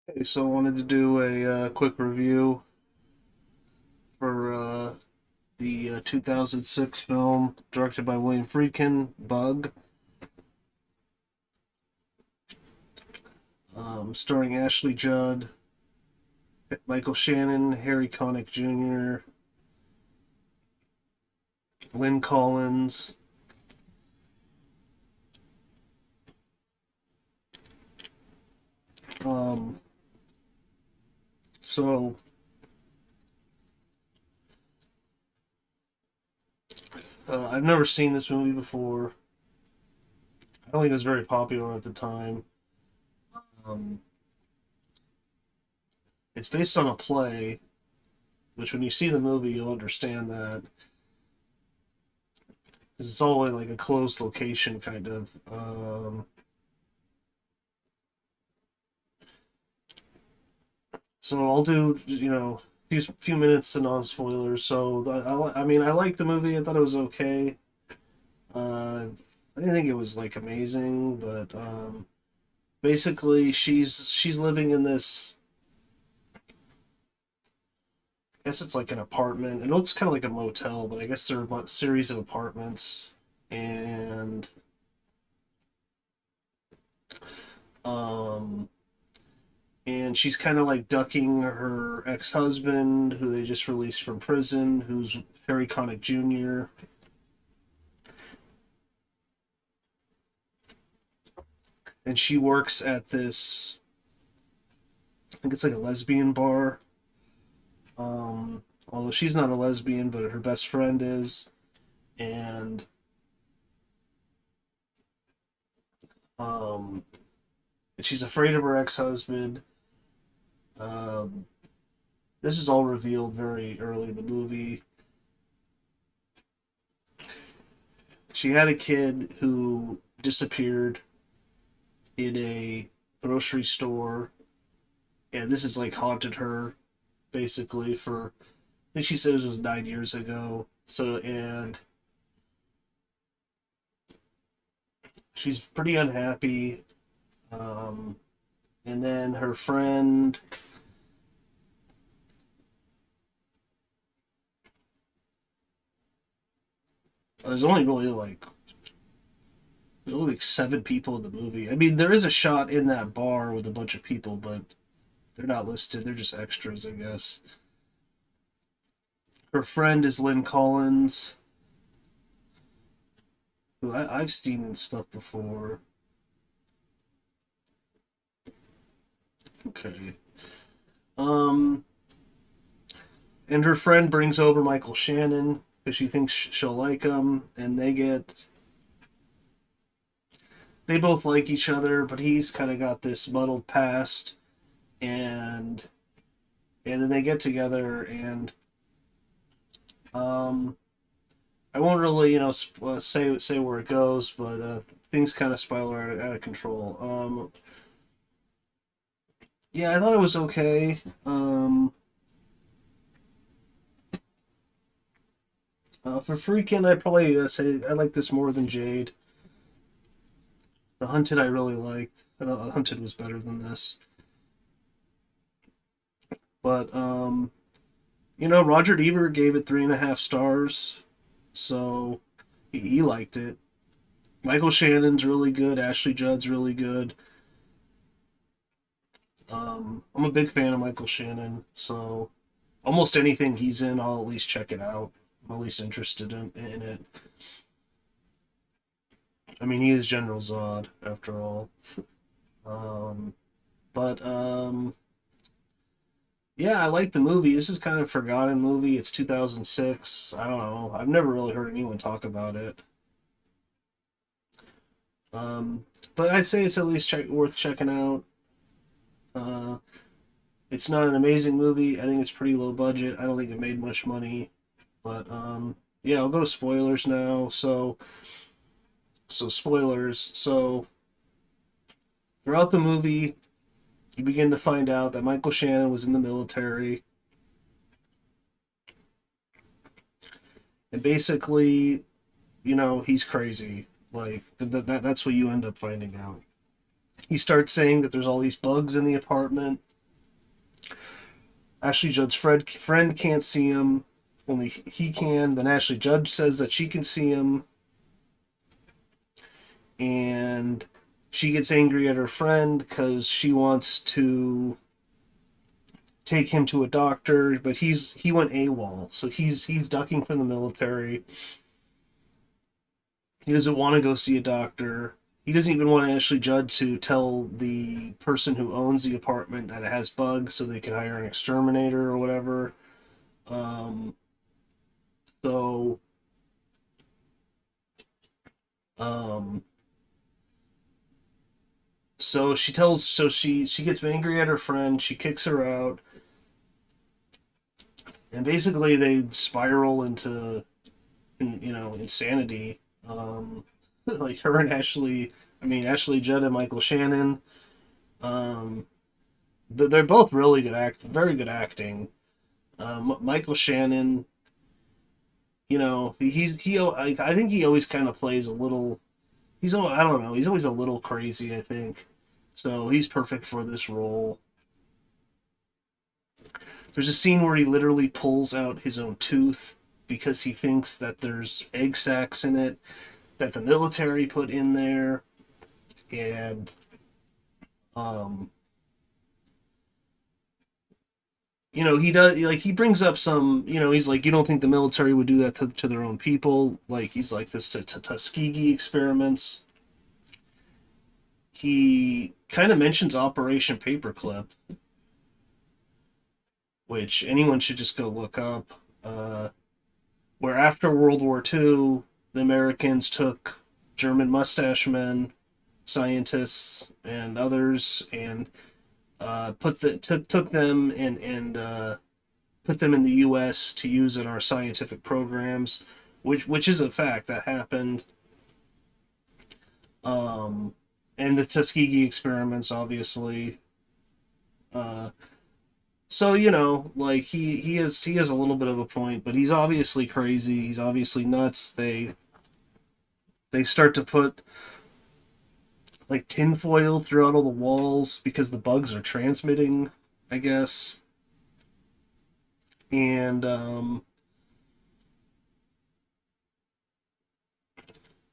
Okay, so I wanted to do a quick review for the 2006 film directed by William Friedkin, Bug, starring Ashley Judd, Michael Shannon, Harry Connick Jr., Lynn Collins. Um, so I've never seen this movie before. I don't think it was very popular at the time. Um, it's based on a play, which when you see the movie, you'll understand that because it's all in like a closed location, kind of. So I'll do, few minutes to non spoilers. So I mean, I liked the movie. I thought it was okay. I didn't think it was like amazing, but basically, she's living in this. I guess it's like an apartment. It looks kind of like a motel, but I guess they're a series of apartments, and um, and she's kind of like ducking her ex-husband, who they just released from prison, who's Harry Connick Jr. And she works at this. I think it's like a lesbian bar. Although she's not a lesbian, but her best friend is, and um, she's afraid of her ex-husband. Um, this is all revealed very early in the movie. She had a kid who disappeared in a grocery store, and this has like haunted her basically for. I think she says it was 9 years ago. So and she's pretty unhappy. Um, and then her friend. There's only really like there's only like seven people in the movie. I mean, there is a shot in that bar with a bunch of people, but they're not listed. They're just extras, I guess. Her friend is Lynn Collins, who I've seen in stuff before. Okay. Um, and her friend brings over Michael Shannon because she thinks she'll like him, and they both like each other, but he's kind of got this muddled past, and and then they get together, and um, I won't really say where it goes, but things kind of spiral out of control. Yeah, I thought it was okay. For Freakin', I'd probably say I like this more than Jade. The Hunted I really liked. I thought the Hunted was better than this. But Roger Ebert gave it 3.5 stars, so he liked it. Michael Shannon's really good. Ashley Judd's really good. I'm a big fan of Michael Shannon, so almost anything he's in, I'll at least check it out. I'm at least interested in it. I mean, he is General Zod after all. Um, but yeah, I like the movie. This is kind of a forgotten movie. It's 2006. I don't know. I've never really heard anyone talk about it. Um, but I'd say it's at least worth checking out. Uh, it's not an amazing movie. I think it's pretty low budget. I don't think it made much money. But yeah, I'll go to spoilers now. So spoilers. So throughout the movie, you begin to find out that Michael Shannon was in the military, and basically, he's crazy. Like that's what you end up finding out. He starts saying that there's all these bugs in the apartment, Ashley Judd's friend can't see him, only he can. Then Ashley Judd says that she can see him, and she gets angry at her friend because she wants to take him to a doctor, but he went AWOL, so he's ducking from the military. He doesn't want to go see a doctor. He doesn't even want Ashley Judd to tell the person who owns the apartment that it has bugs so they can hire an exterminator or whatever. Um, so, um, so she gets angry at her friend. She kicks her out, and basically they spiral into, insanity. Like her and Ashley Judd and Michael Shannon. Um, they're both really very good acting. Michael Shannon, I think he always kind of plays a little. I don't know. He's always a little crazy, I think. So he's perfect for this role. There's a scene where he literally pulls out his own tooth because he thinks that there's egg sacs in it that the military put in there, and um, he does, like, he brings up some, he's like, you don't think the military would do that to their own people? Like, he's like, this to Tuskegee experiments. He kind of mentions Operation Paperclip, which anyone should just go look up. Where after World War II, the Americans took German mustache men, scientists, and others, and took them and put them in the U.S. to use in our scientific programs, which is a fact that happened. Um, and the Tuskegee experiments, obviously. Uh, so like he has a little bit of a point, but he's obviously crazy. He's obviously nuts. They start to put like tinfoil throughout all the walls because the bugs are transmitting, I guess. And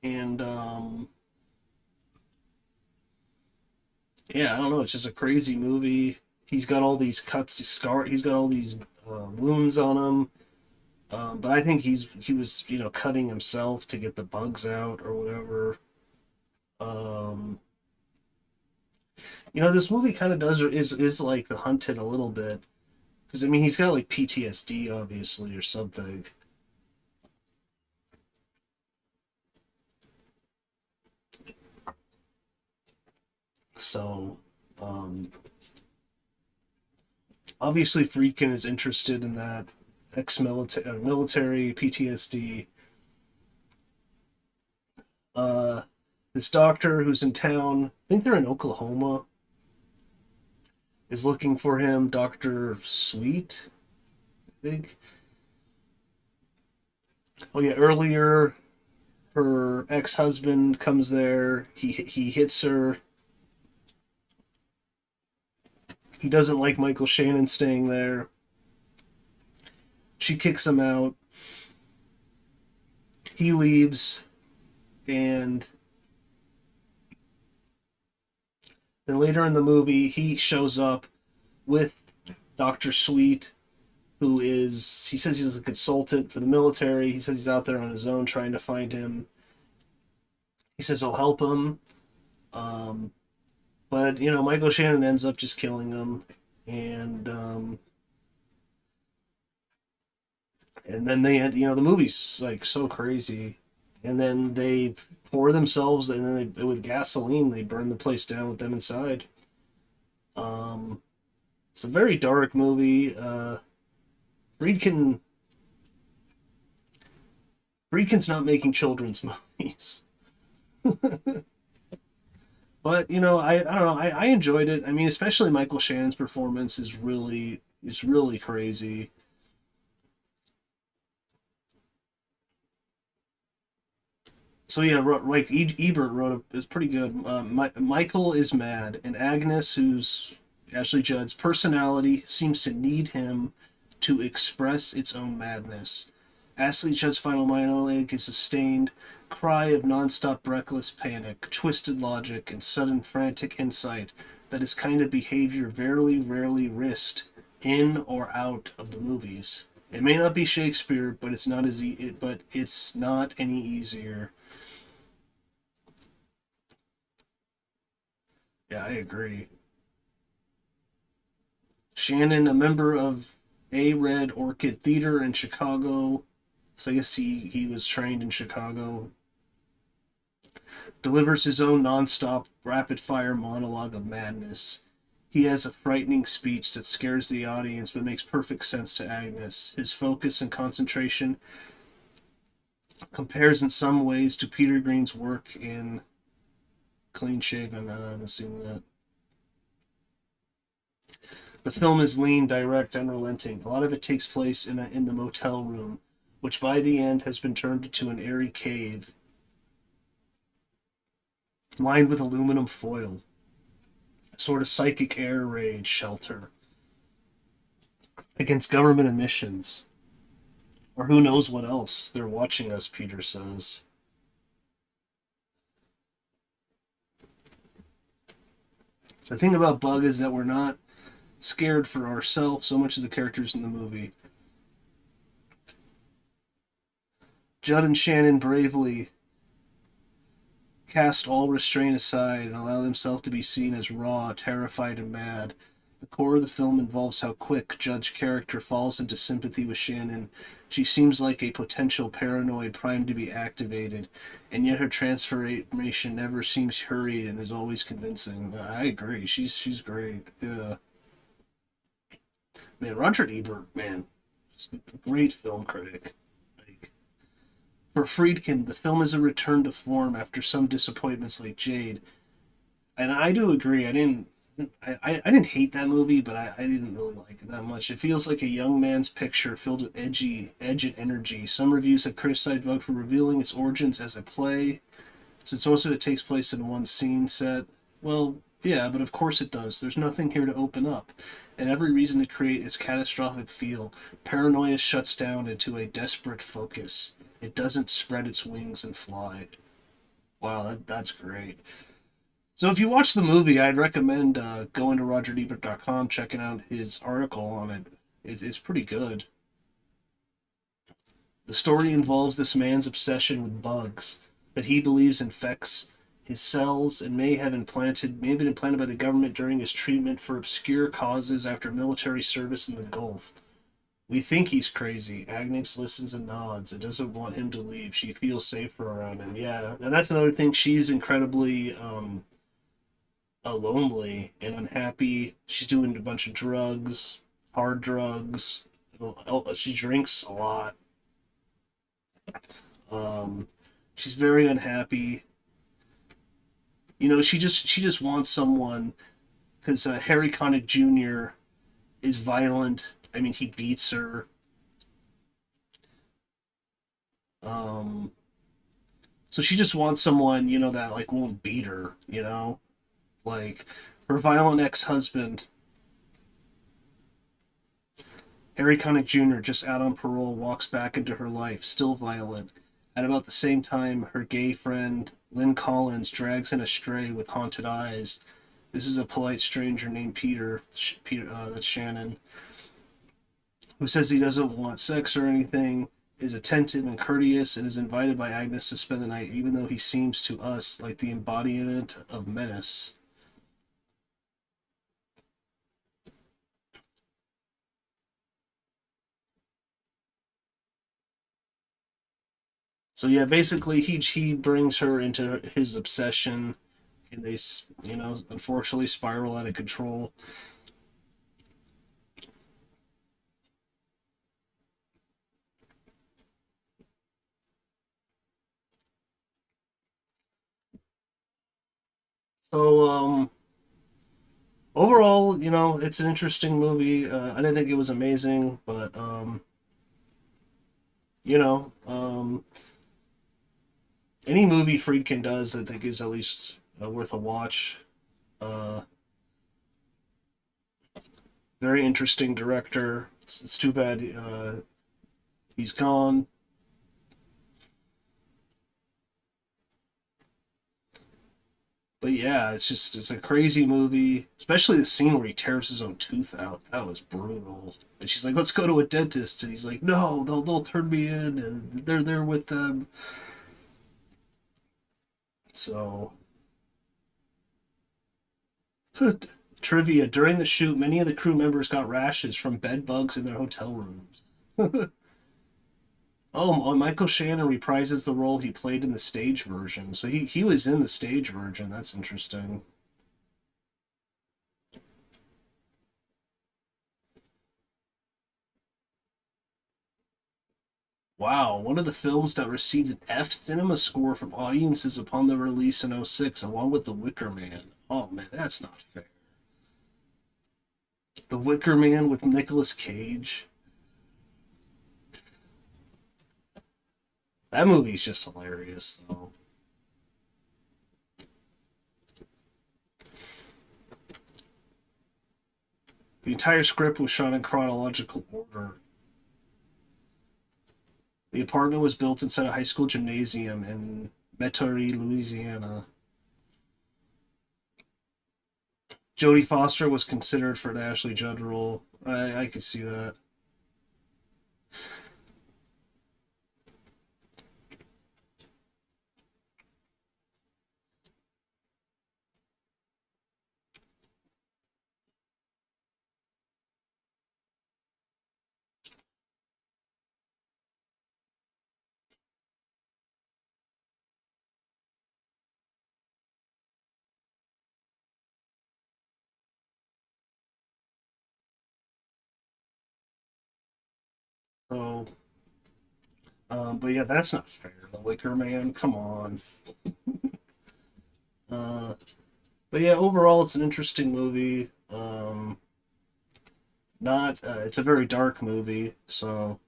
and yeah, I don't know. It's just a crazy movie. He's got all these cuts, He's got all these wounds on him. But I think he was cutting himself to get the bugs out or whatever. Um, this movie kind of is like The Hunted a little bit, because I mean he's got like PTSD obviously or something. So um, obviously Friedkin is interested in that ex-military military PTSD. Uh, this doctor who's in town, I think they're in Oklahoma, is looking for him. Dr. Sweet, I think. Oh yeah, earlier her ex-husband comes there. He hits her. He doesn't like Michael Shannon staying there. She kicks him out. He leaves, and then later in the movie, he shows up with Dr. Sweet, he says he's a consultant for the military. He says he's out there on his own trying to find him. He says he'll help him. Um, but, Michael Shannon ends up just killing him. And then the movie's like so crazy. And then they pour themselves, and then with gasoline, they burn the place down with them inside. Um, it's a very dark movie. Friedkin Friedkin's not making children's movies. But I don't know. I enjoyed it. I mean, especially Michael Shannon's performance is really crazy. So yeah, like Ebert wrote it's pretty good. Michael is mad, and Agnes, who's Ashley Judd's personality seems to need him to express its own madness. Ashley Judd's final monologue is a sustained cry of nonstop reckless panic, twisted logic, and sudden frantic insight that is kind of behavior very rarely risked in or out of the movies. It may not be Shakespeare, but it's not any easier. Yeah, I agree. Shannon, a member of A Red Orchid Theater in Chicago, so I guess he was trained in Chicago, delivers his own nonstop, rapid fire monologue of madness. He has a frightening speech that scares the audience but makes perfect sense to Agnes. His focus and concentration compares in some ways to Peter Green's work in Clean Shaven. I haven't seen that. The film is lean, direct, unrelenting. A lot of it takes place in the motel room, which by the end has been turned into an airy cave lined with aluminum foil, a sort of psychic air raid shelter against government emissions. Or who knows what else. They're watching us, Peter says. The thing about Bug is that we're not scared for ourselves so much as the characters in the movie. Judd and Shannon bravely cast all restraint aside and allow themselves to be seen as raw, terrified, and mad. The core of the film involves how quick Judd's character falls into sympathy with Shannon. She seems like a potential paranoid primed to be activated, and yet her transformation never seems hurried and is always convincing. I agree. She's great. Yeah. Man, Roger Ebert, man, great film critic. Like, for Friedkin, the film is a return to form after some disappointments like Jade. And I do agree. I didn't hate that movie, but I didn't really like it that much. It feels like a young man's picture filled with edge and energy. Some reviews have criticized Vogue for revealing its origins as a play, since most of it takes place in one scene set. Well, yeah, but of course it does. There's nothing here to open up, and every reason to create its catastrophic feel. Paranoia shuts down into a desperate focus. It doesn't spread its wings and fly. Wow, that's great. So if you watch the movie, I'd recommend going to rogerebert.com, checking out his article on it. It's pretty good. The story involves this man's obsession with bugs that he believes infects his cells and may have been implanted by the government during his treatment for obscure causes after military service in the Gulf. We think he's crazy. Agnes listens and nods. It doesn't want him to leave. She feels safer around him. Yeah, and that's another thing. She's incredibly lonely and unhappy. She's doing a bunch of drugs, hard drugs. She drinks a lot. Um, she's very unhappy. She just wants someone because Harry Connick Jr. is violent. I mean, he beats her. Um, so she just wants someone that like won't beat her. Like her violent ex-husband, Harry Connick Jr., just out on parole, walks back into her life, still violent. At about the same time, her gay friend, Lynn Collins, drags in a stray with haunted eyes. This is a polite stranger named Peter, that's Shannon, who says he doesn't want sex or anything, is attentive and courteous, and is invited by Agnes to spend the night, even though he seems to us like the embodiment of menace. So yeah, basically he brings her into his obsession, and they unfortunately spiral out of control. So overall, it's an interesting movie. I didn't think it was amazing, but you know, um, any movie Friedkin does, I think, is at least worth a watch. Uh, Very interesting director. It's too bad he's gone. But yeah, it's a crazy movie, especially the scene where he tears his own tooth out. That was brutal. And she's like, "Let's go to a dentist," and he's like, "No, they'll turn me in, and they're there with them." So trivia: during the shoot, many of the crew members got rashes from bed bugs in their hotel rooms. Oh, Michael Shannon reprises the role he played in the stage version. So he was in the stage version. That's interesting. Wow, one of the films that received an F cinema score from audiences upon the release in '06, along with The Wicker Man. Oh man, that's not fair. The Wicker Man with Nicolas Cage. That movie's just hilarious, though. The entire script was shot in chronological order. The apartment was built inside a high school gymnasium in Metairie, Louisiana. Jodie Foster was considered for the Ashley Judd role. I could see that. So, but yeah, that's not fair. The Wicker Man, come on. Uh, but yeah, overall, it's an interesting movie. Not, it's a very dark movie. So,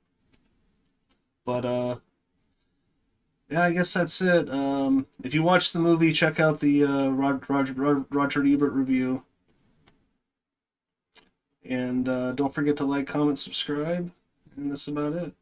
but yeah, I guess that's it. If you watch the movie, check out the Roger Ebert review, and don't forget to like, comment, subscribe, and that's about it.